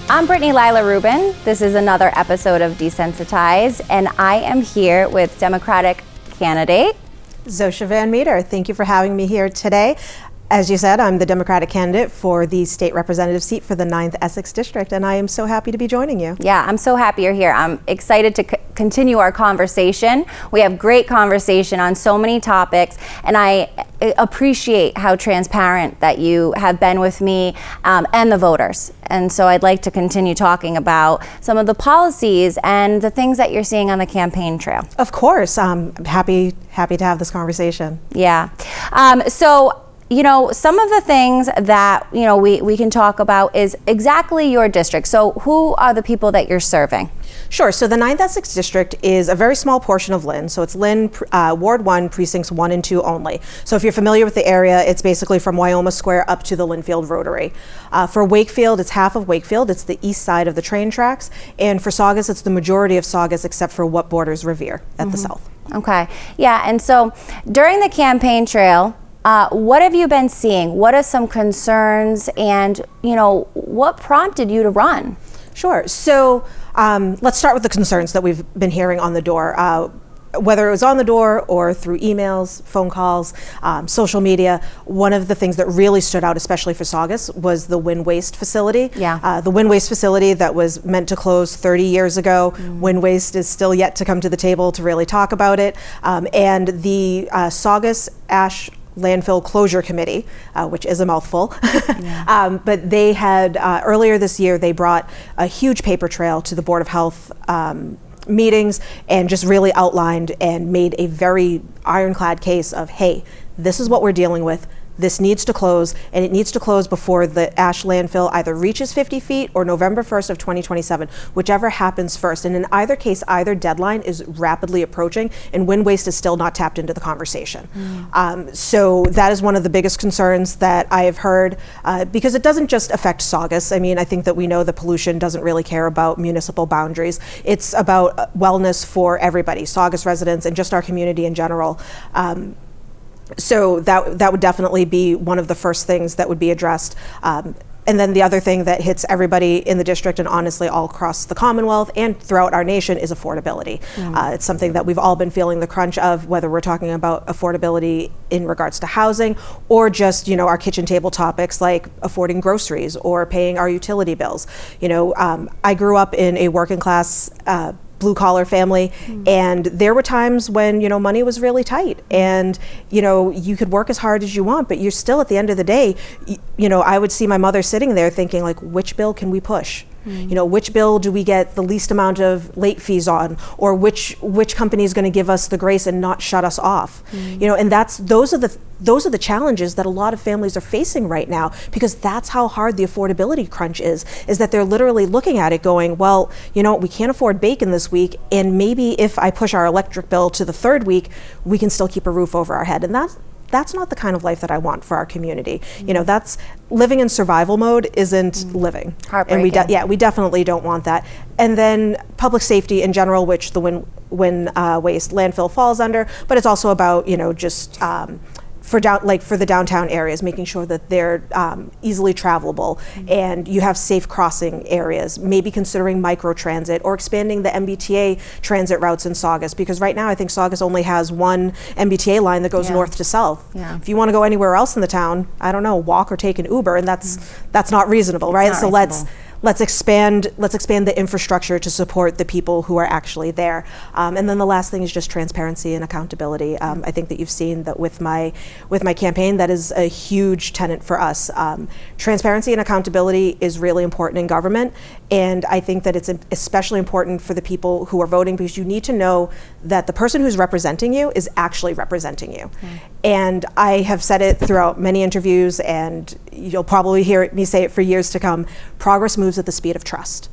I'm Brittany Lyla Rubin. This is another episode of Desensitized, and I am here with Democratic candidate Zosia VanMeter. Thank you for having me here today. As you said, I'm the Democratic candidate for the state representative seat for the 9th Essex District, and I am so happy to be joining you. Yeah, I'm so happy you're here. I'm excited to continue our conversation. We have great conversation on so many topics, and I appreciate how transparent that you have been with me and the voters. And so I'd like to continue talking about some of the policies and the things that you're seeing on the campaign trail. Of course, I'm happy to have this conversation. Yeah. So, you know, some of the things that, you know, we can talk about is exactly your district. So who are the people that you're serving? Sure. So the 9th Essex District is a very small portion of Lynn. So it's Lynn, Ward 1, Precincts 1 and 2 only. So if you're familiar with the area, it's basically from Wyoma Square up to the Linfield Rotary. For Wakefield, it's half of Wakefield. It's the east side of the train tracks. And for Saugus, it's the majority of Saugus except for what borders Revere at the south. Okay. Yeah. And so during the campaign trail, what have you been seeing? What are some concerns, and what prompted you to run? Sure. So let's start with the concerns that we've been hearing on the door. Whether it was on the door or through emails, phone calls, social media, one of the things that really stood out, especially for Saugus, was the wind waste facility. Yeah. The wind waste facility that was meant to close 30 years ago. Wind waste is still yet to come to the table to really talk about it. And the Saugus Ash Landfill Closure Committee, which is a mouthful. Yeah. But they had, earlier this year, they brought a huge paper trail to the Board of Health meetings and just really outlined and made a very ironclad case of, hey, this is what we're dealing with. This needs to close, and it needs to close before the ash landfill either reaches 50 feet or November 1st of 2027, whichever happens first. And in either case, either deadline is rapidly approaching, and wind waste is still not tapped into the conversation. So that is one of the biggest concerns that I have heard, because it doesn't just affect Saugus. I mean, I think that we know that pollution doesn't really care about municipal boundaries. It's about wellness for everybody, Saugus residents and just our community in general. So that would definitely be one of the first things that would be addressed. And then the other thing that hits everybody in the district and honestly all across the Commonwealth and throughout our nation is affordability. It's something that we've all been feeling the crunch of, whether we're talking about affordability in regards to housing or just, our kitchen table topics like affording groceries or paying our utility bills. I grew up in a working class blue collar family, and there were times when money was really tight, and you could work as hard as you want, but you're still, at the end of the day, I would see my mother sitting there thinking, like, which bill can we push? Which bill do we get the least amount of late fees on, or which company is going to give us the grace and not shut us off? And those are the challenges that a lot of families are facing right now, because that's how hard the affordability crunch is that they're literally looking at it going, well, we can't afford bacon this week, and maybe if I push our electric bill to the third week, we can still keep a roof over our head. And that's not the kind of life that I want for our community. That's living in survival mode isn't living. Heartbreaking. And we definitely don't want that. And then public safety in general, which the wind waste landfill falls under, but it's also about, just for the downtown areas, making sure that they're easily travelable and you have safe crossing areas, maybe considering microtransit or expanding the MBTA transit routes in Saugus, because right now I think Saugus only has one MBTA line that goes north to south. Yeah. If you want to go anywhere else in the town, I don't know, walk or take an Uber, and that's not reasonable, right? Not so reasonable. Let's expand the infrastructure to support the people who are actually there. And then the last thing is just transparency and accountability. I think that you've seen that with my campaign, that is a huge tenet for us. Transparency and accountability is really important in government, and I think that it's especially important for the people who are voting, because you need to know that the person who's representing you is actually representing you. And I have said it throughout many interviews, and you'll probably hear me say it for years to come: progress moves at the speed of trust.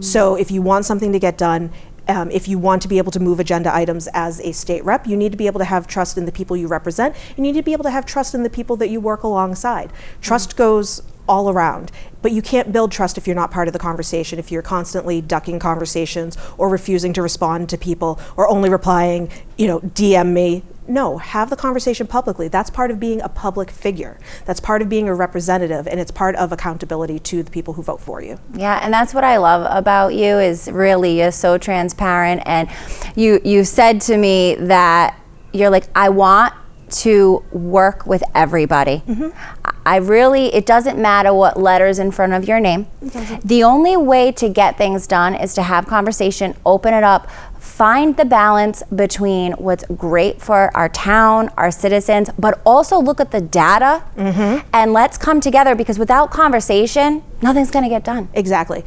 So if you want something to get done, if you want to be able to move agenda items as a state rep, you need to be able to have trust in the people you represent. You need to be able to have trust in the people that you work alongside. Trust goes all around, but you can't build trust if you're not part of the conversation, if you're constantly ducking conversations or refusing to respond to people or only replying, DM me, No, have the conversation publicly. That's part of being a public figure. That's part of being a representative, and it's part of accountability to the people who vote for you. Yeah, and that's what I love about you, is really you're so transparent, and you said to me that you're like, I want to work with everybody. It doesn't matter what letters in front of your name. The only way to get things done is to have conversation, open it up, find the balance between what's great for our town, our citizens, but also look at the data, and let's come together, because without conversation, nothing's going to get done. Exactly.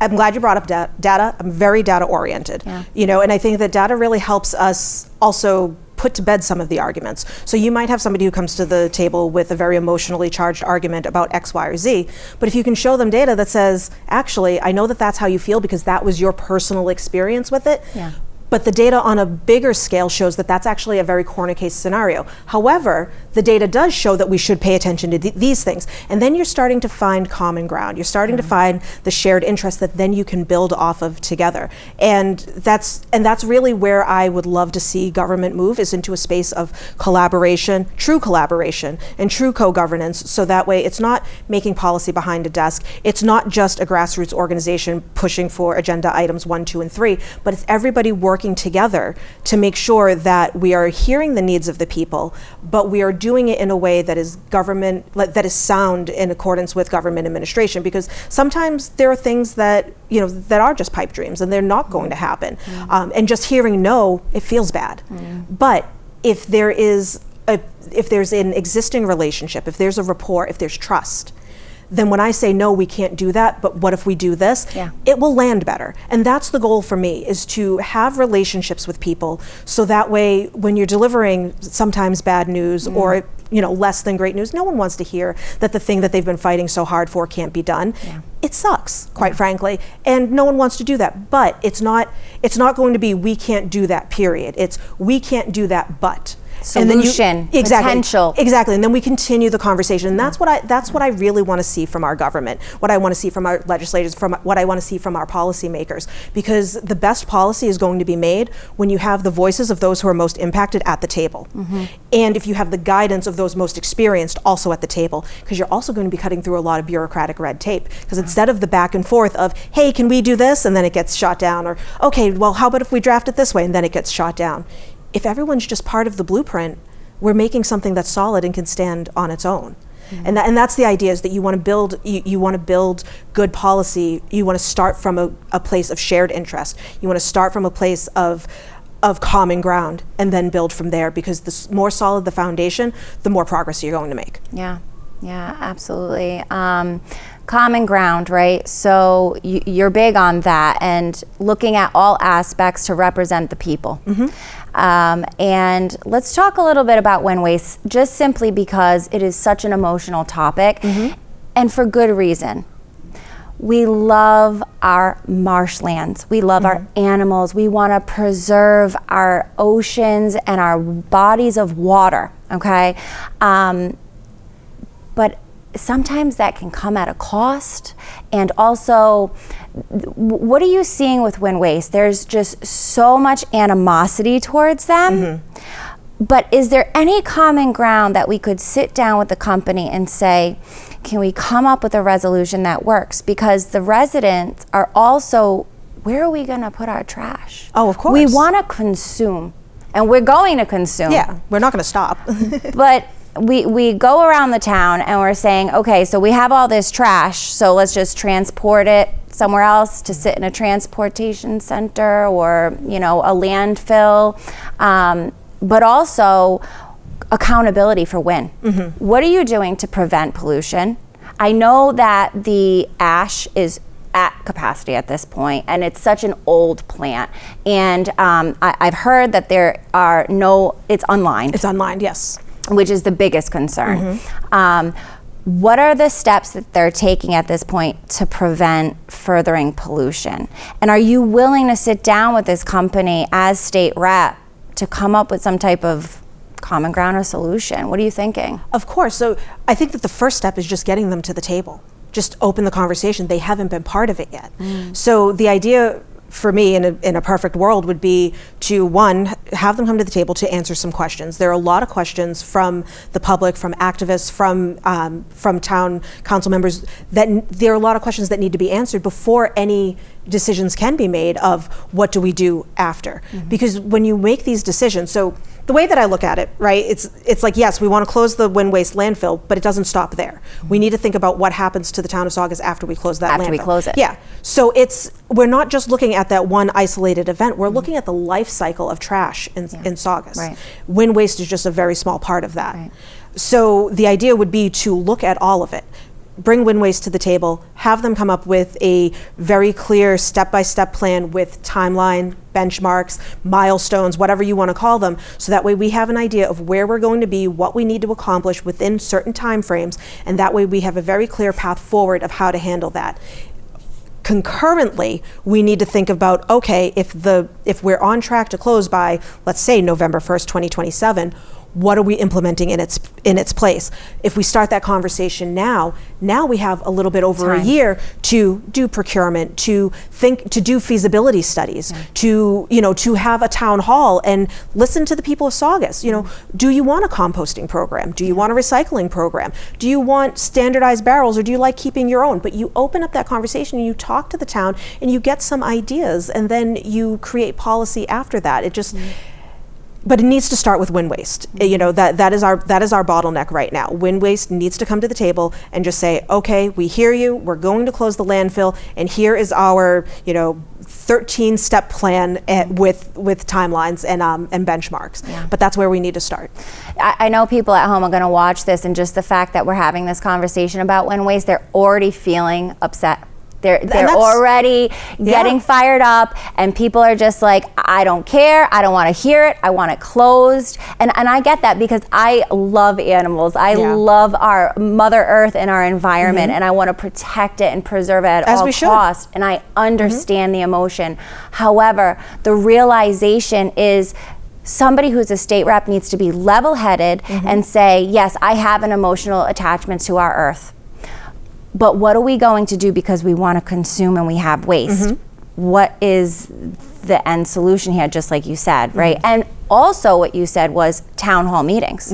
I'm glad you brought up data. I'm very data oriented, and I think that data really helps us also put to bed some of the arguments. So you might have somebody who comes to the table with a very emotionally charged argument about X, Y, or Z, but if you can show them data that says, actually, I know that that's how you feel because that was your personal experience with it, but the data on a bigger scale shows that that's actually a very corner case scenario. However, the data does show that we should pay attention to these things. And then you're starting to find common ground. You're starting to find the shared interest that then you can build off of together. And that's really where I would love to see government move, is into a space of collaboration, and true co-governance. So that way it's not making policy behind a desk. It's not just a grassroots organization pushing for agenda items 1, 2, and 3, but it's everybody working together to make sure that we are hearing the needs of the people, but we are doing it in a way that is that is sound in accordance with government administration. Because sometimes there are things that that are just pipe dreams and they're not going to happen. And just hearing no, it feels bad. But if there's an existing relationship, if there's a rapport, if there's trust, then when I say, no, we can't do that, but what if we do this? It will land better. And that's the goal for me, is to have relationships with people, so that way when you're delivering sometimes bad news or less than great news, no one wants to hear that the thing that they've been fighting so hard for can't be done. It sucks, quite frankly, and no one wants to do that. But it's not going to be, we can't do that, period. It's, we can't do that, but. Solution, potential. Exactly, and then we continue the conversation. And that's what I really want to see from our government, what I want to see from our legislators, from what I want to see from our policymakers. Because the best policy is going to be made when you have the voices of those who are most impacted at the table. And if you have the guidance of those most experienced also at the table, because you're also going to be cutting through a lot of bureaucratic red tape. Because instead of the back and forth of, hey, can we do this? And then it gets shot down. Or, okay, well, how about if we draft it this way? And then it gets shot down. If everyone's just part of the blueprint, we're making something that's solid and can stand on its own. And that's the idea, is that you want to build you want to build good policy. You want to start from a place of shared interest. You want to start from a place of common ground, and then build from there, because the more solid the foundation, the more progress you're going to make. Yeah, absolutely. Common ground, right? So you're big on that, and looking at all aspects to represent the people. And let's talk a little bit about wind waste, just simply because it is such an emotional topic, and for good reason. We love our marshlands. We love our animals. We want to preserve our oceans and our bodies of water, okay? But sometimes that can come at a cost. And also, what are you seeing with wind waste? There's just so much animosity towards them. But is there any common ground that we could sit down with the company and say, can we come up with a resolution that works? Because the residents are also, where are we going to put our trash? Oh, of course. We want to consume, and we're going to consume. Yeah, we're not going to stop. But we go around the town and we're saying, okay, so we have all this trash, so let's just transport it somewhere else to sit in a transportation center or, a landfill. But also accountability for when. What are you doing to prevent pollution? I know that the ash is at capacity at this point, and it's such an old plant. And I've heard that it's unlined. It's unlined, yes. Which is the biggest concern. What are the steps that they're taking at this point to prevent furthering pollution? And are you willing to sit down with this company as state rep to come up with some type of common ground or solution? What are you thinking? Of course. So I think that the first step is just getting them to the table. Just open the conversation. They haven't been part of it yet. So the idea for me, in a perfect world, would be to, one, have them come to the table to answer some questions. There are a lot of questions from the public, from activists, from town council members, that there are a lot of questions that need to be answered before any decisions can be made of what do we do after. Because when you make these decisions, so the way that I look at it, right, it's like, yes, we want to close the wind waste landfill, but it doesn't stop there. We need to think about what happens to the town of Saugus after we close that landfill. After we close it. Yeah. So we're not just looking at that one isolated event. We're looking at the life cycle of trash in Saugus. Right. Wind waste is just a very small part of that. Right. So the idea would be to look at all of it. Bring wind waste to the table, have them come up with a very clear step-by-step plan with timeline, benchmarks, milestones, whatever you want to call them, so that way we have an idea of where we're going to be, what we need to accomplish within certain timeframes, and that way we have a very clear path forward of how to handle that. Concurrently, we need to think about, okay, if we're on track to close by, let's say, November 1st, 2027, what are we implementing in its place? If we start that conversation now we have a little bit over a year to do procurement, to do feasibility studies, to have a town hall and listen to the people of Saugus. Do you want a composting program? Do you want a recycling program? Do you want standardized barrels, or do you like keeping your own? But you open up that conversation and you talk to the town and you get some ideas, and then you create policy after that. It just But it needs to start with wind waste. That is our bottleneck right now. Wind waste needs to come to the table and just say, okay, we hear you. We're going to close the landfill, and here is our 13-step plan with timelines and benchmarks. Yeah. But that's where we need to start. I know people at home are going to watch this, and just the fact that we're having this conversation about wind waste, they're already feeling upset. They're already getting fired up, and people are just like, I don't care, I don't want to hear it, I want it closed. And I get that, because I love animals. I love our Mother Earth and our environment, and I want to protect it and preserve it at all costs. And I understand the emotion. However, the realization is, somebody who's a state rep needs to be level-headed and say, yes, I have an emotional attachment to our earth. But what are we going to do because we want to consume and we have waste? What is the end solution here, just like you said, right? And also what you said was town hall meetings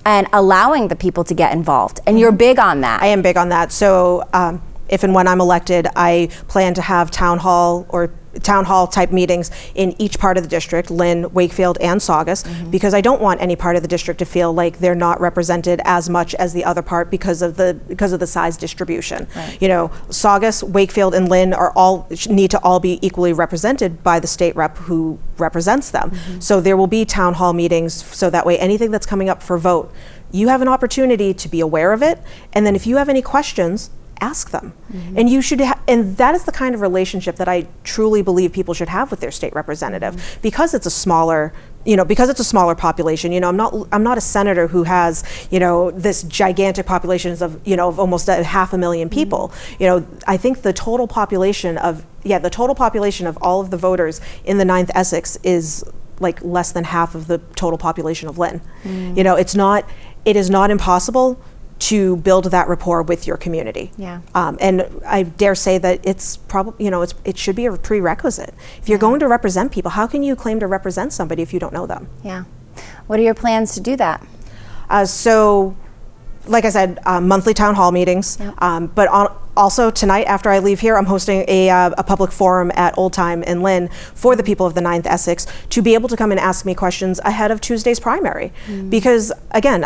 and allowing the people to get involved. And you're big on that. I am big on that. So if and when I'm elected, I plan to have town hall type meetings in each part of the district, Lynn, Wakefield, and Saugus, because I don't want any part of the district to feel like they're not represented as much as the other part because of the size distribution. Right. Saugus, Wakefield, and Lynn need to all be equally represented by the state rep who represents them. So there will be town hall meetings, so that way anything that's coming up for vote, you have an opportunity to be aware of it, and then if you have any questions, ask them. And you should and that is the kind of relationship that I truly believe people should have with their state representative, because it's a smaller population. I'm not a senator who has this gigantic populations of almost 500,000 people. I think the total population of all of the voters in the 9th Essex is like less than half of the total population of Lynn. It is not impossible to build that rapport with your community. Yeah. And I dare say that it's probably, it should be a prerequisite. If you're going to represent people, how can you claim to represent somebody if you don't know them? Yeah. What are your plans to do that? So, like I said, monthly town hall meetings, but also tonight after I leave here, I'm hosting a public forum at Old Time in Lynn for the people of the 9th Essex to be able to come and ask me questions ahead of Tuesday's primary. Because again,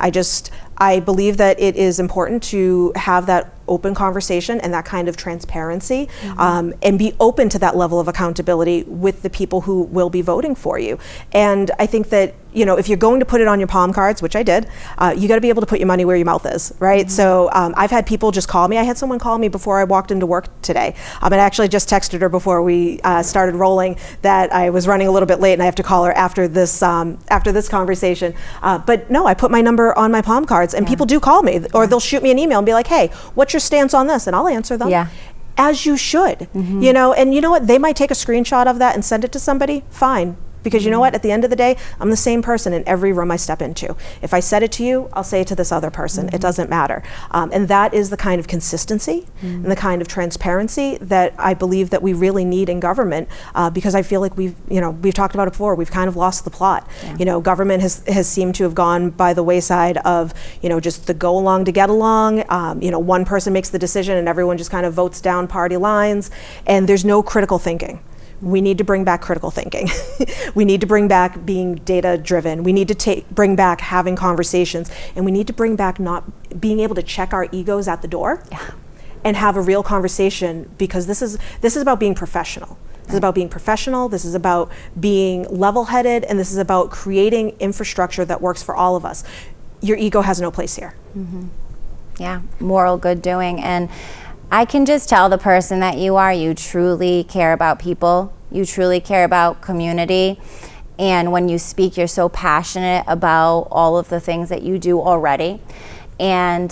I believe that it is important to have that open conversation and that kind of transparency, and be open to that level of accountability with the people who will be voting for you. And I think that, if you're going to put it on your palm cards, which I did, you got to be able to put your money where your mouth is, right? So I've had people just call me. I had someone call me before I walked into work today. And I actually just texted her before we started rolling that I was running a little bit late and I have to call her after this conversation. But no, I put my number on my palm cards, and people do call me, or they'll shoot me an email and be like, hey, what's your stance on this? And I'll answer them. Yeah. As you should. And you know what? They might take a screenshot of that and send it to somebody. Fine. Because you know what? At the end of the day, I'm the same person in every room I step into. If I said it to you, I'll say it to this other person. It doesn't matter. And that is the kind of consistency and the kind of transparency that I believe that we really need in government, because I feel like we've talked about it before, we've kind of lost the plot. Government has seemed to have gone by the wayside of, just the go along to get along. One person makes the decision and everyone just kind of votes down party lines, and there's no critical thinking. We need to bring back critical thinking. We need to bring back being data driven. We need to bring back having conversations, and we need to bring back not being able to check our egos at the door and have a real conversation, because this is about being professional. This is about being professional, this is about being level-headed, and this is about creating infrastructure that works for all of us. Your ego has no place here. Yeah, moral good doing. And I can just tell the person that you are, you truly care about people, you truly care about community, and when you speak, you're so passionate about all of the things that you do already. And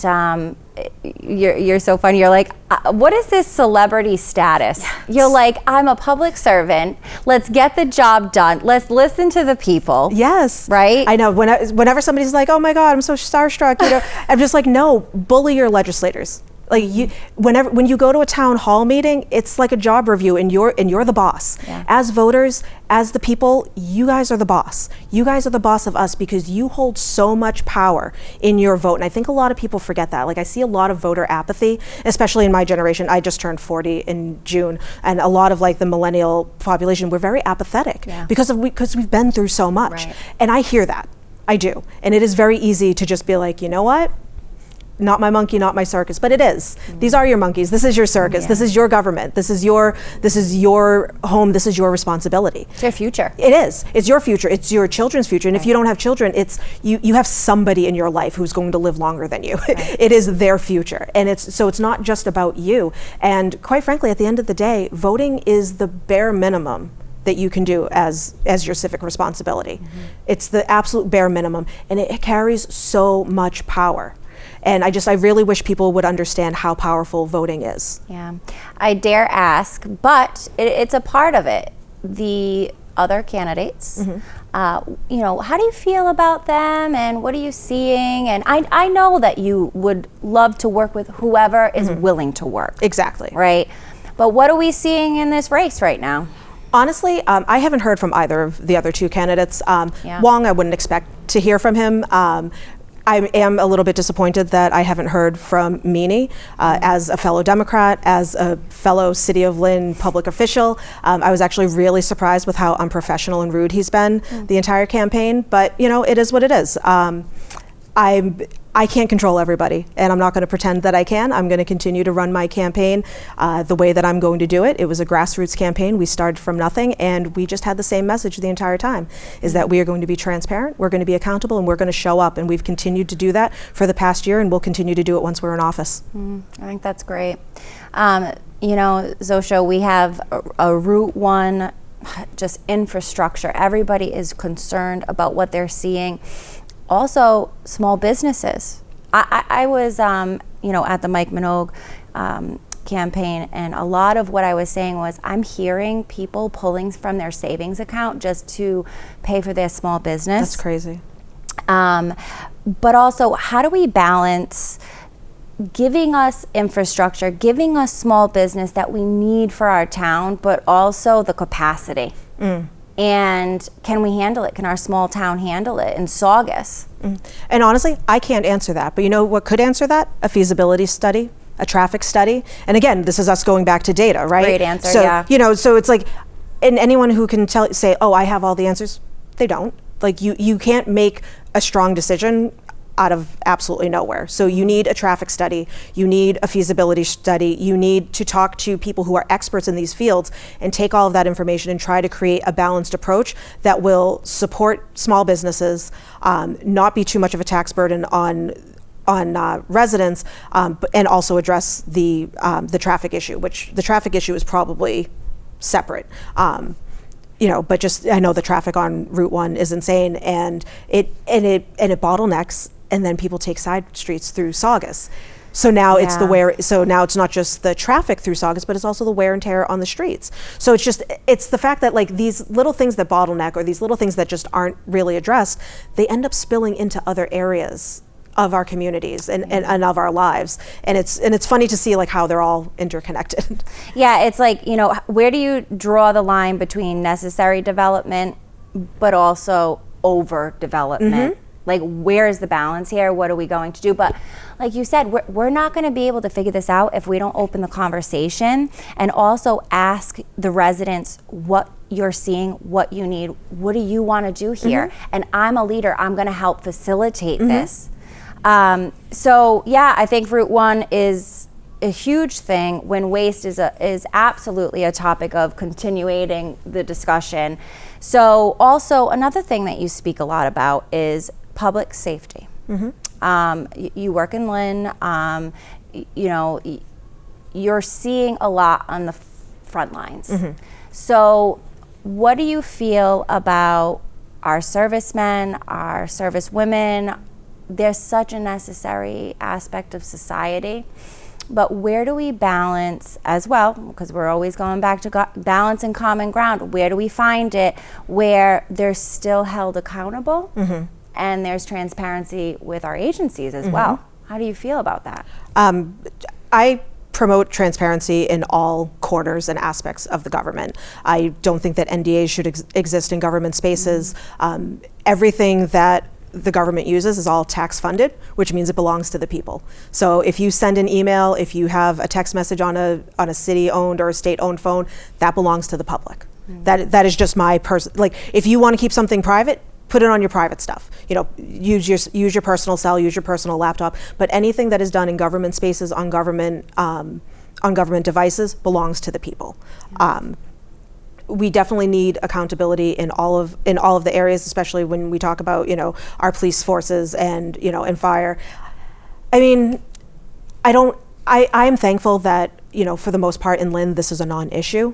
you're so funny. You're like, what is this celebrity status? Yes. You're like, I'm a public servant. Let's get the job done. Let's listen to the people. Yes. Right? I know. Whenever somebody's like, oh my God, I'm so starstruck, I'm just like, no, bully your legislators. Like when you go to a town hall meeting, it's like a job review, and you're the boss. Yeah. As voters, as the people, you guys are the boss. You guys are the boss of us, because you hold so much power in your vote. And I think a lot of people forget that. Like, I see a lot of voter apathy, especially in my generation. I just turned 40 in June, and a lot of the millennial population, we're very apathetic because we've been through so much. Right. And I hear that. I do. And it is very easy to just be like, you know what? Not my monkey, not my circus, but it is. These are your monkeys. This is your circus. This is your government. This is your home. This is your responsibility. It's your future. It is. It's your future. It's your children's future. And if you don't have children, it's you have somebody in your life who's going to live longer than you. Right. It is their future. And it's not just about you. And quite frankly, at the end of the day, voting is the bare minimum that you can do as your civic responsibility. It's the absolute bare minimum, and it carries so much power. And I really wish people would understand how powerful voting is. Yeah, I dare ask, but it's a part of it. The other candidates, how do you feel about them, and what are you seeing? And I know that you would love to work with whoever is willing to work. Exactly. Right? But what are we seeing in this race right now? Honestly, I haven't heard from either of the other two candidates. Wong, I wouldn't expect to hear from him. I am a little bit disappointed that I haven't heard from Meany. As a fellow Democrat, as a fellow City of Lynn public official, I was actually really surprised with how unprofessional and rude he's been the entire campaign, but it is what it is. I can't control everybody, and I'm not going to pretend that I can. I'm going to continue to run my campaign the way that I'm going to do it. It was a grassroots campaign. We started from nothing, and we just had the same message the entire time, is that we are going to be transparent, we're going to be accountable, and we're going to show up. And we've continued to do that for the past year, and we'll continue to do it once we're in office. I think that's great. Zosia, we have a Route 1 just infrastructure. Everybody is concerned about what they're seeing. Also, small businesses. I was, at the Mike Minogue campaign, and a lot of what I was saying was, I'm hearing people pulling from their savings account just to pay for their small business. That's crazy. But also, how do we balance giving us infrastructure, giving us small business that we need for our town, but also the capacity? And can we handle it? Can our small town handle it in Saugus? And honestly, I can't answer that. But you know what could answer that? A feasibility study, a traffic study. And again, this is us going back to data, right? Great answer, so, yeah. So it's like, and anyone who can say, oh, I have all the answers, they don't. Like you can't make a strong decision out of absolutely nowhere. So you need a traffic study, you need a feasibility study, you need to talk to people who are experts in these fields and take all of that information and try to create a balanced approach that will support small businesses, not be too much of a tax burden on residents, and also address the traffic issue, which the traffic issue is probably separate. But just I know the traffic on Route 1 is insane, and it bottlenecks, and then people take side streets through Saugus. So now it's the Yeah. wear. So now it's not just the traffic through Saugus, but it's also the wear and tear on the streets. So it's the fact that like these little things that bottleneck, or these little things that just aren't really addressed, they end up spilling into other areas of our communities and of our lives. And it's funny to see like how they're all interconnected. Yeah, it's like, you know, where do you draw the line between necessary development but also overdevelopment? Like, where is the balance here? What are we going to do? But like you said, we're not going to be able to figure this out if we don't open the conversation and also ask the residents what you're seeing, what you need, what do you want to do here? And I'm a leader. I'm going to help facilitate this. So yeah, I think Route 1 is a huge thing when waste is absolutely a topic of continuing the discussion. So also another thing that you speak a lot about is public safety. You work in Lynn, you know, you're seeing a lot on the front lines. So what do you feel about our servicemen, our servicewomen? There's such a necessary aspect of society, but where do we balance as well? Because we're always going back to balance and common ground. Where do we find it where they're still held accountable and there's transparency with our agencies as well? How do you feel about that? I promote transparency in all corners and aspects of the government. I don't think that NDAs should exist in government spaces. Everything that the government uses is all tax funded, which means it belongs to the people. So if you send an email, if you have a text message on a city owned or a state owned phone, that belongs to the public. That is just my like, if you want to keep something private, put it on your private stuff. You know, use your personal cell, use your personal laptop, but anything that is done in government spaces on government devices belongs to the people. We definitely need accountability in all of the areas, especially when we talk about, you know, our police forces and, you know, and fire. I mean, I am thankful that, you know, for the most part in Lynn, this is a non-issue.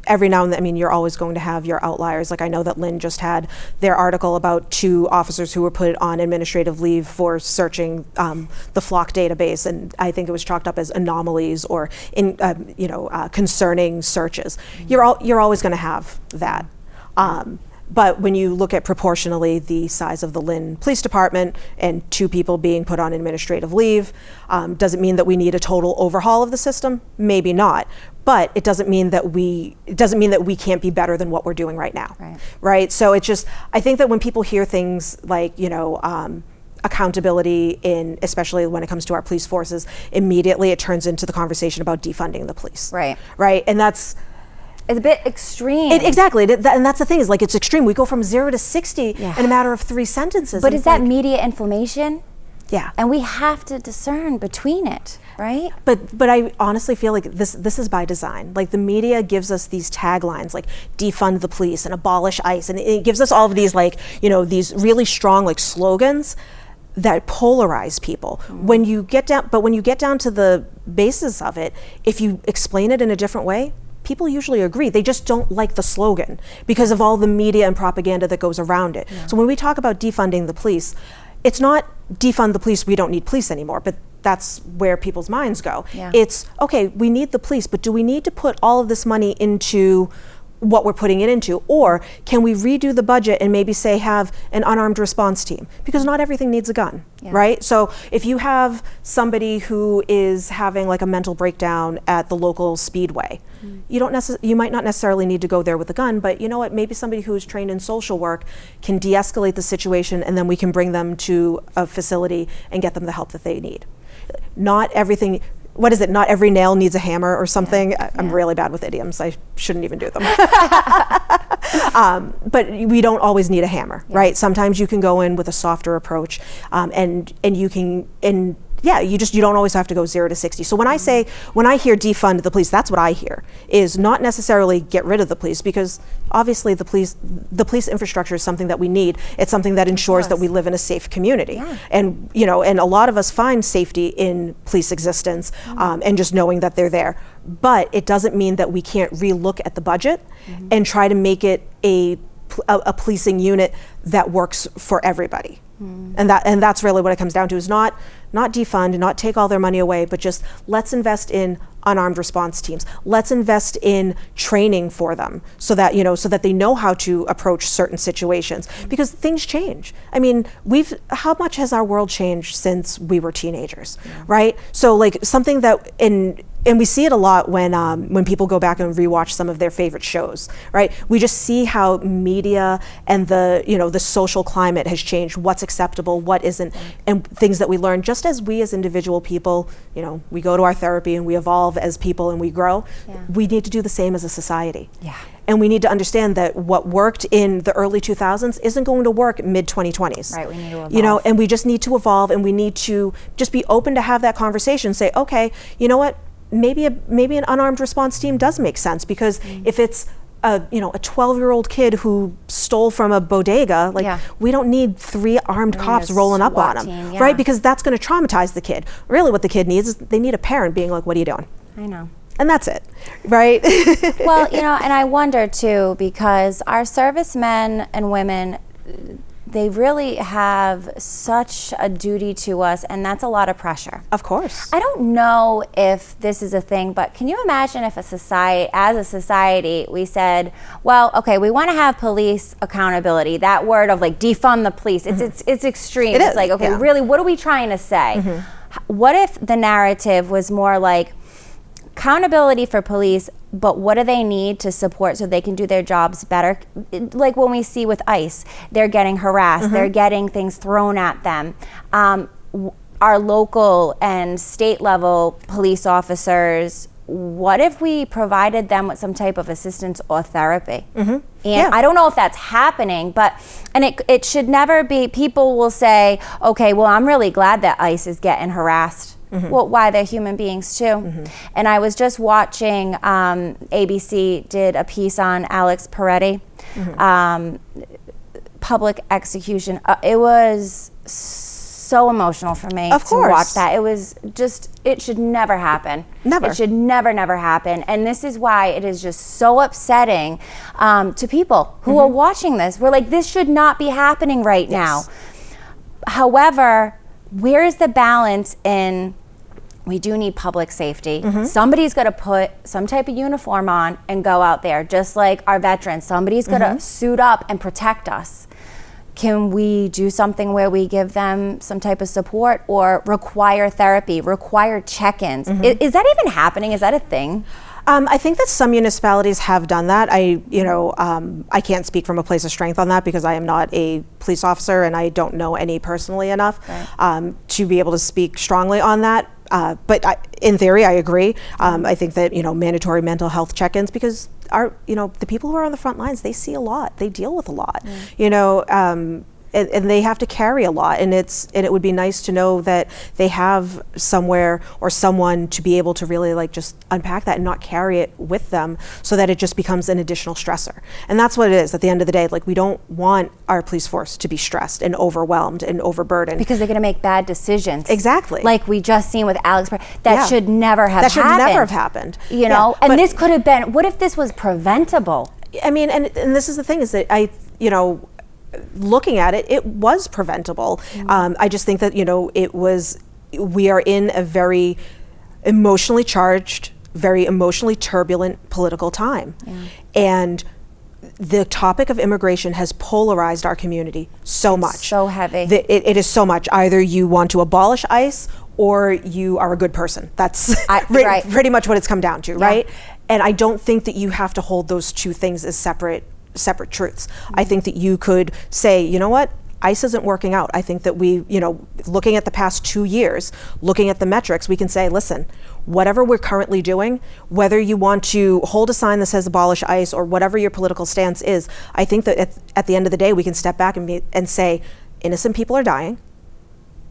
Every now and then, I mean, you're always going to have your outliers. Like I know that Lynn just had their article about 2 officers who were put on administrative leave for searching the flock database, and I think it was chalked up as anomalies or concerning searches. You're always going to have that. But when you look at proportionally the size of the Lynn Police Department and 2 people being put on administrative leave, does it mean that we need a total overhaul of the system? Maybe not. But it doesn't mean that we can't be better than what we're doing right now. Right? So it's just, I think that when people hear things like, you know, accountability especially when it comes to our police forces, immediately it turns into the conversation about defunding the police. Right? And it's a bit extreme. Exactly, and that's the thing, is like it's extreme. We go from 0 to 60 in a matter of 3 sentences. But is that media inflammation? Yeah. And we have to discern between it, right? But I honestly feel like this is by design. Like the media gives us these taglines like defund the police and abolish ICE, and it gives us all of these, like, you know, these really strong like slogans that polarize people. When you get down to the basis of it, if you explain it in a different way, people usually agree. They just don't like the slogan because of all the media and propaganda that goes around it. So when we talk about defunding the police, it's not defund the police, we don't need police anymore, but that's where people's minds go. It's, okay, we need the police, but do we need to put all of this money into what we're putting it into? Or can we redo the budget and maybe say have an unarmed response team? Because not everything needs a gun, right? So if you have somebody who is having like a mental breakdown at the local speedway, you might not necessarily need to go there with a gun, but you know what, maybe somebody who is trained in social work can de-escalate the situation, and then we can bring them to a facility and get them the help that they need. Not everything, what is it? Not every nail needs a hammer or something. I'm really bad with idioms. I shouldn't even do them. But we don't always need a hammer, right? Sometimes you can go in with a softer approach, and you can, you don't always have to go 0 to 60. So when I hear defund the police, that's what I hear, is not necessarily get rid of the police, because obviously the police infrastructure is something that we need. It's something that ensures that we live in a safe community. And, you know, and a lot of us find safety in police existence, and just knowing that they're there. But it doesn't mean that we can't relook at the budget and try to make it a policing unit that works for everybody. And that's really what it comes down to, is not defund, not take all their money away, but just let's invest in unarmed response teams. Let's invest in training for them so that they know how to approach certain situations, because things change. I mean, how much has our world changed since we were teenagers, right? So like something that and we see it a lot when people go back and rewatch some of their favorite shows, right? We just see how media and the social climate has changed, what's acceptable, what isn't, and things that we learn just as we as individual people, we go to our therapy and we evolve as people and we grow. We need to do the same as a society. And we need to understand that what worked in the early 2000s isn't going to work mid-2020s. Right, we need to evolve. And we just need to evolve, and we need to just be open to have that conversation, say, okay, you know what? Maybe an unarmed response team does make sense, because if it's a 12-year-old kid who stole from a bodega, we don't need 3 armed cops rolling up on him, right? Because that's going to traumatize the kid. Really what the kid needs is they need a parent being like, what are you doing? I know. And that's it, right? Well, and I wonder too, because our servicemen and women, they really have such a duty to us, and that's a lot of pressure. Of course. I don't know if this is a thing, but can you imagine if as a society, we said, well, okay, we want to have police accountability. That word of like defund the police, it's extreme. It's like, okay, really, what are we trying to say? What if the narrative was more like accountability for police, but what do they need to support so they can do their jobs better? Like when we see with ICE, they're getting harassed, they're getting things thrown at them. Our local and state level police officers, what if we provided them with some type of assistance or therapy? And I don't know if that's happening, and it should never be. People will say, okay, well, I'm really glad that ICE is getting harassed. Well, why? They're human beings too. And I was just watching, ABC did a piece on Alex Peretti, public execution. It was so emotional for me to watch that. It was just, it should never happen. Never. It should never happen. And this is why it is just so upsetting to people who are watching this. We're like, this should not be happening right now. However, where is the balance in, we do need public safety. Somebody's going to put some type of uniform on and go out there, just like our veterans. Somebody's going to suit up and protect us. Can we do something where we give them some type of support, or require therapy, require check-ins? Is that even happening? Is that a thing? I think that some municipalities have done that. I can't speak from a place of strength on that, because I am not a police officer and I don't know any personally enough to be able to speak strongly on that. But in theory, I agree. I think that mandatory mental health check-ins, because the people who are on the front lines, they see a lot, they deal with a lot, and they have to carry a lot, and it would be nice to know that they have somewhere or someone to be able to really just unpack that and not carry it with them, so that it just becomes an additional stressor. And that's what it is at the end of the day. We don't want our police force to be stressed and overwhelmed and overburdened, because they're going to make bad decisions. Exactly. Like we just seen with Alex. That should never have happened. That should never have happened. And this could have been, what if this was preventable? I mean, and this is the thing, is that looking at it, it was preventable. I just think that, we are in a very emotionally charged, very emotionally turbulent political time. And the topic of immigration has polarized our community so much. So heavy. It is so much. Either you want to abolish ICE or you are a good person. That's pretty much what it's come down to, right? And I don't think that you have to hold those two things as separate truths. I think that you could say, you know what, ICE isn't working out. I think that we, looking at the past 2 years, looking at the metrics, we can say, listen, whatever we're currently doing, whether you want to hold a sign that says abolish ICE or whatever your political stance is, I think that at the end of the day, we can step back and say, innocent people are dying,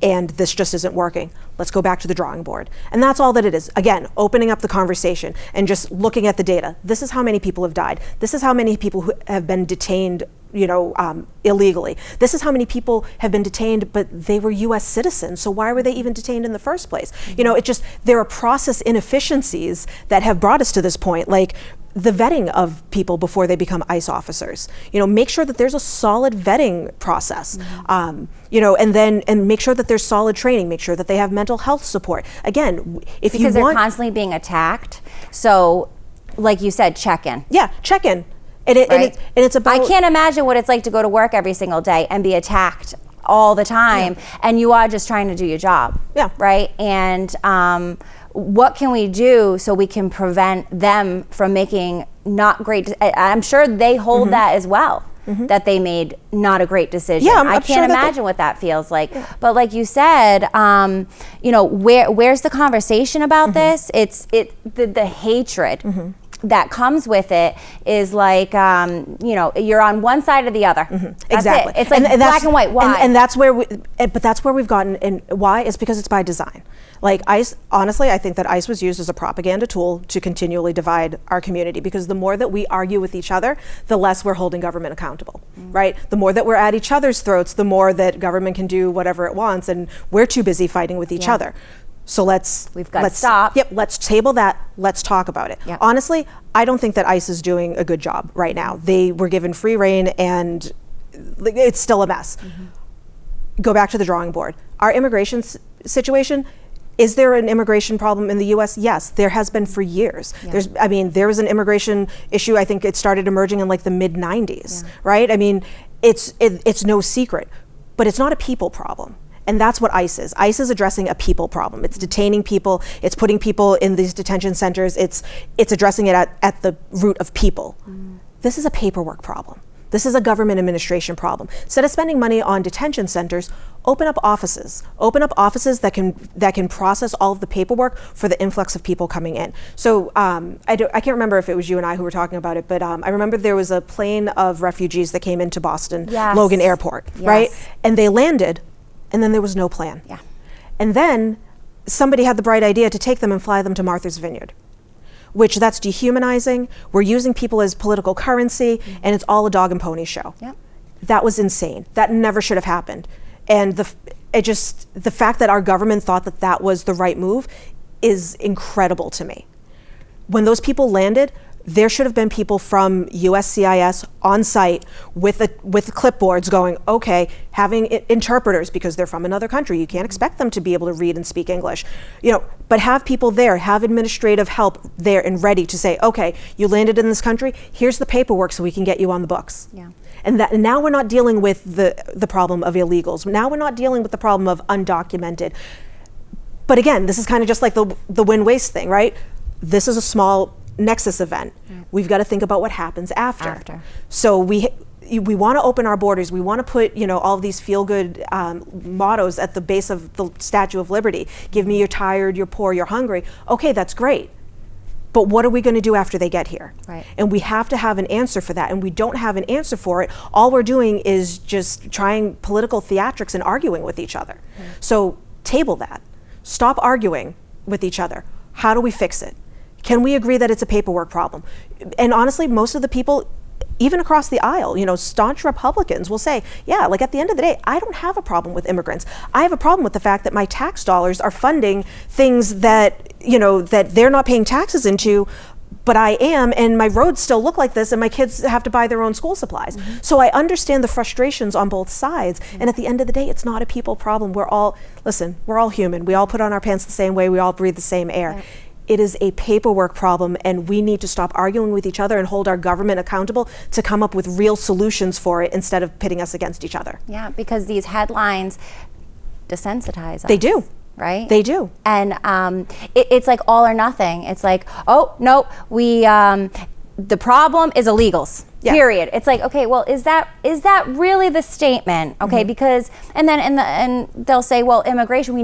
and this just isn't working. Let's go back to the drawing board. And that's all that it is. Again, opening up the conversation and just looking at the data. This is how many people have died. This is how many people who have been detained illegally. This is how many people have been detained, but they were U.S. citizens. So why were they even detained in the first place? There are process inefficiencies that have brought us to this point. the vetting of people before they become ICE officers. Make sure that there's a solid vetting process. And make sure that there's solid training. Make sure that they have mental health support. Again, because they're constantly being attacked. So, like you said, check in. Yeah, check in. And it's about. I can't imagine what it's like to go to work every single day and be attacked all the time, and you are just trying to do your job. Yeah. Right. And what can we do so we can prevent them from making not great? I'm sure they hold that as well. That they made not a great decision. Yeah, I can't imagine what that feels like. Yeah. But like you said, where's the conversation about this? It's the hatred that comes with it is like, you're on one side or the other. Exactly. It's like black and white. Why? And that's where but that's where we've gotten. And why? It's because it's by design. Like ICE, honestly, I think that ICE was used as a propaganda tool to continually divide our community, because the more that we argue with each other, the less we're holding government accountable, right? The more that we're at each other's throats, the more that government can do whatever it wants, and we're too busy fighting with each other. So let's stop. Yep, let's table that. Let's talk about it. Yep. Honestly, I don't think that ICE is doing a good job right now. They were given free rein, and it's still a mess. Go back to the drawing board. Our immigration situation. Is there an immigration problem in the U.S.? Yes, there has been for years. Yeah. There was an immigration issue. I think it started emerging in like the mid '90s, right? It's no secret, but it's not a people problem. And that's what ICE is. ICE is addressing a people problem. It's detaining people. It's putting people in these detention centers. It's addressing it at the root of people. This is a paperwork problem. This is a government administration problem. Instead of spending money on detention centers, open up offices. Open up offices that can process all of the paperwork for the influx of people coming in. So I can't remember if it was you and I who were talking about it, but I remember there was a plane of refugees that came into Boston, Logan Airport, right? And they landed, and then there was no plan. Yeah. And then somebody had the bright idea to take them and fly them to Martha's Vineyard, which that's dehumanizing. We're using people as political currency, and it's all a dog and pony show. Yep. That was insane. That never should have happened. And the fact that our government thought that was the right move is incredible to me. When those people landed, there should have been people from USCIS on site with clipboards going, okay, having interpreters because they're from another country. You can't expect them to be able to read and speak English, but have people there, have administrative help there and ready to say, okay, you landed in this country, here's the paperwork so we can get you on the books. Yeah. And now we're not dealing with the problem of illegals. Now we're not dealing with the problem of undocumented. But again, this is kind of just like the win-waste thing, right? This is a small nexus event. We've got to think about what happens after. So we want to open our borders. We want to put all of these feel-good mottos at the base of the Statue of Liberty. Give me you're tired, you're poor, you're hungry. Okay, that's great. But what are we going to do after they get here? Right. And we have to have an answer for that. And we don't have an answer for it. All we're doing is just trying political theatrics and arguing with each other. So table that. Stop arguing with each other. How do we fix it? Can we agree that it's a paperwork problem? And honestly, most of the people, even across the aisle, staunch Republicans will say, yeah, like at the end of the day, I don't have a problem with immigrants. I have a problem with the fact that my tax dollars are funding things that, that they're not paying taxes into, but I am, and my roads still look like this, and my kids have to buy their own school supplies. So I understand the frustrations on both sides, and at the end of the day, it's not a people problem. We're all human. We all put on our pants the same way. We all breathe the same air. Right. It is a paperwork problem, and we need to stop arguing with each other and hold our government accountable to come up with real solutions for it instead of pitting us against each other. Yeah, because these headlines desensitize us. They do. Right? They do. And it's like all or nothing. It's like, oh, no, the problem is illegals. Yeah. Period. It's like, okay, well, is that really the statement? Okay, because and they'll say, well, immigration,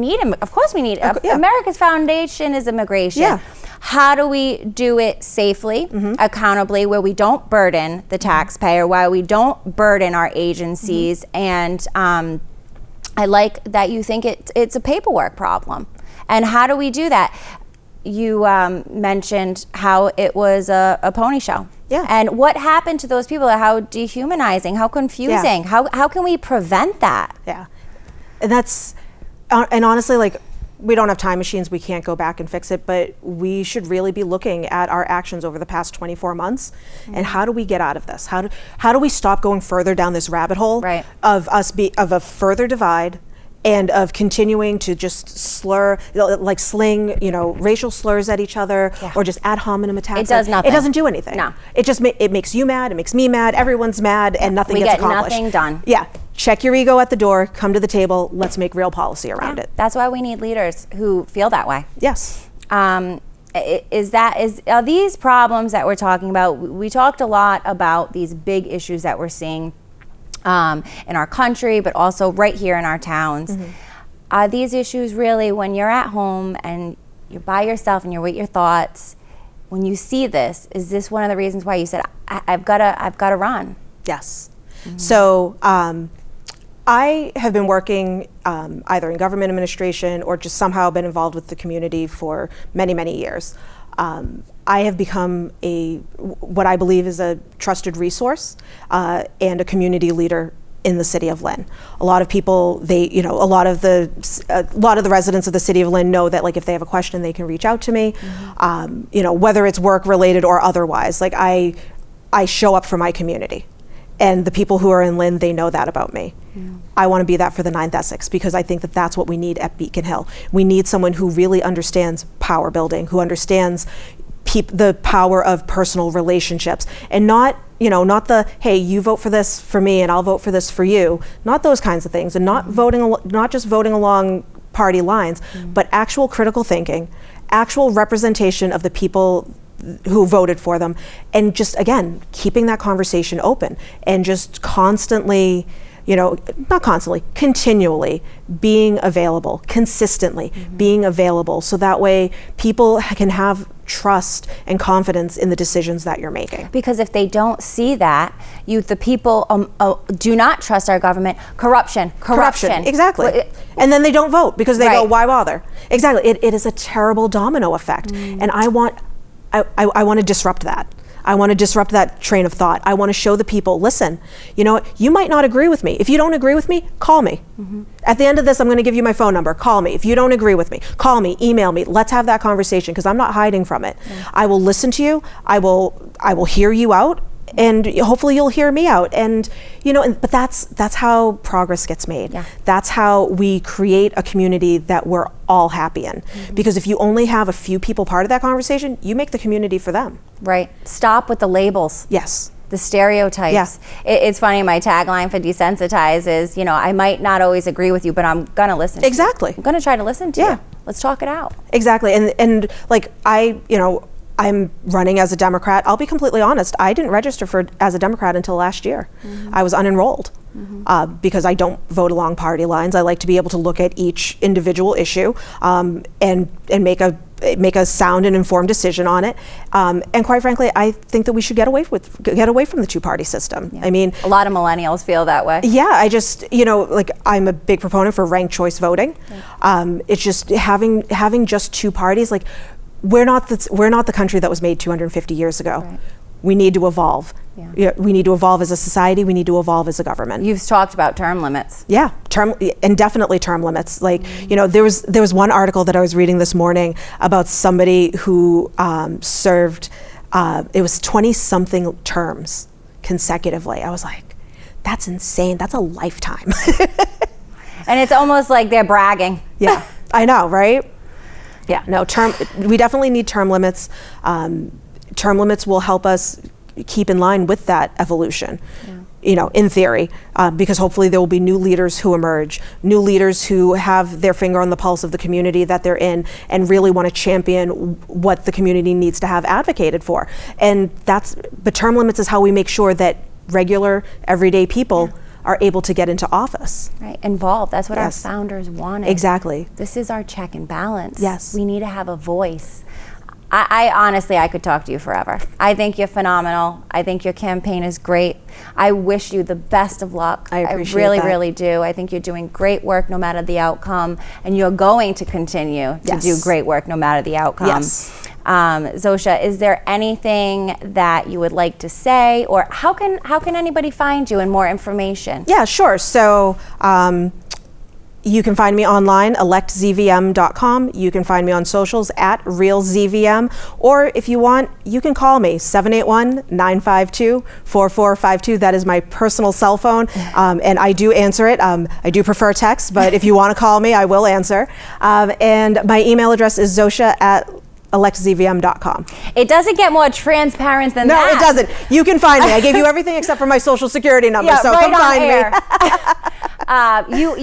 of course we need. America's foundation is immigration. Yeah. How do we do it safely, accountably, where we don't burden the taxpayer, while we don't burden our agencies? And I like that you think it's a paperwork problem. And how do we do that? You mentioned how it was a pony show. Yeah. And what happened to those people? How dehumanizing, how confusing. Yeah. How can we prevent that? Yeah. And honestly, like, we don't have time machines, we can't go back and fix it, but we should really be looking at our actions over the past 24 months and how do we get out of this? How do we stop going further down this rabbit hole of a further divide and of continuing to just slur, like sling, racial slurs at each other or just ad hominem attacks. It does nothing. It doesn't do anything. No. It just it makes you mad, it makes me mad, everyone's mad, and nothing gets accomplished. We get nothing done. Yeah. Check your ego at the door, come to the table, let's make real policy around it. That's why we need leaders who feel that way. Yes. Are these problems that we're talking about, we talked a lot about these big issues that we're seeing in our country, but also right here in our towns. Are these issues really, when you're at home and you're by yourself and you're with your thoughts, when you see this, is this one of the reasons why you said, I've got to run? Yes. So I have been working either in government administration or just somehow been involved with the community for many, many years. I have become what I believe is a trusted resource and a community leader in the city of Lynn. A lot of people, a lot of the residents of the city of Lynn know that, like, if they have a question, they can reach out to me. Whether it's work related or otherwise. Like, I show up for my community, and the people who are in Lynn, they know that about me. I want to be that for the 9th Essex, because I think that that's what we need at Beacon Hill. We need someone who really understands power building, who understands the power of personal relationships, and not the, hey, you vote for this for me and I'll vote for this for you, not those kinds of things, and not just voting along party lines, but actual critical thinking, actual representation of the people who voted for them, and just, again, keeping that conversation open and just constantly, continually being available, consistently being available, so that way people can have trust and confidence in the decisions that you're making. Because if they don't see that, the people do not trust our government. Corruption. Exactly. And then they don't vote because they go, why bother? Exactly. It is a terrible domino effect. And I want to disrupt that. I want to disrupt that train of thought. I want to show the people, listen, you might not agree with me. If you don't agree with me, call me. At the end of this, I'm going to give you my phone number. Call me. If you don't agree with me, call me, email me. Let's have that conversation, because I'm not hiding from it. I will listen to you. I will hear you out, and hopefully you'll hear me out. And but that's how progress gets made. That's how we create a community that we're all happy in. Because if you only have a few people part of that conversation, you make the community for them. Right. Stop with the labels. Yes. The stereotypes. It's funny, my tagline for Desensitize is, I might not always agree with you, but I'm gonna listen to you. I'm gonna try to listen to you. Let's talk it out. Exactly. And like, I'm running as a Democrat. I'll be completely honest, I didn't register as a Democrat until last year. I was unenrolled because I don't vote along party lines. I like to be able to look at each individual issue and make a sound and informed decision on it. And quite frankly, I think that we should get away from the two-party system. I mean, a lot of millennials feel that way. Yeah, I just, I'm a big proponent for ranked choice voting. It's just having just two parties. Like, we're not the country that was made 250 years ago. We need to evolve. We need to evolve as a society. We need to evolve as a government. You've talked about term limits. Yeah, indefinitely term limits. Like, there was one article that I was reading this morning about somebody who served, it was 20-something terms consecutively. I was like, that's insane. That's a lifetime. And it's almost like they're bragging. Yeah, I know, right? Yeah, no, we definitely need term limits. Term limits will help us keep in line with that evolution, in theory, because hopefully there will be new leaders who emerge, new leaders who have their finger on the pulse of the community that they're in and really want to champion what the community needs to have advocated for. And but term limits is how we make sure that regular, everyday people are able to get into office. Right, involved. That's what our founders wanted. Exactly. This is our check and balance. Yes. We need to have a voice. I honestly, I could talk to you forever. I think you're phenomenal. I think your campaign is great. I wish you the best of luck. I appreciate really, that. really do. I think you're doing great work no matter the outcome, and you're going to continue to do great work no matter the outcome. Yes. Zosia, is there anything that you would like to say, or how can anybody find you and more information? Yeah, sure. So You can find me online, electzvm.com. You can find me on socials at RealZVM. Or if you want, you can call me, 781-952-4452. That is my personal cell phone, and I do answer it. I do prefer text, but if you want to call me, I will answer. And my email address is zosia@electzvm.com. It doesn't get more transparent than that. No, it doesn't. You can find me. I gave you everything except for my social security number, Yeah, so right come on find air. me.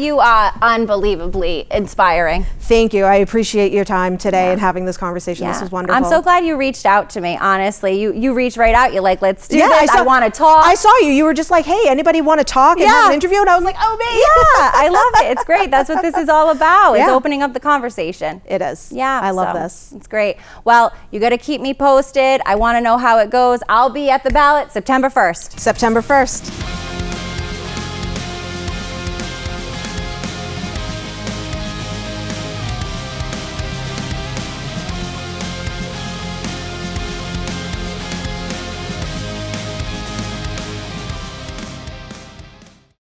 You are unbelievably inspiring. Thank you. I appreciate your time today and having this conversation. This was wonderful. I'm so glad you reached out to me, honestly. You reached right out. You're like, let's do Yeah, this. I want to talk. I saw you. You were just like, hey, anybody want to talk and have an interview? And I was like, oh, me. Yeah, I love it. It's great. That's what this is all about. It's Yeah. opening up the conversation. It is. Yeah. I love so this. It's great. Well, you got to keep me posted. I want to know how it goes. I'll be at the ballot September 1st. September 1st.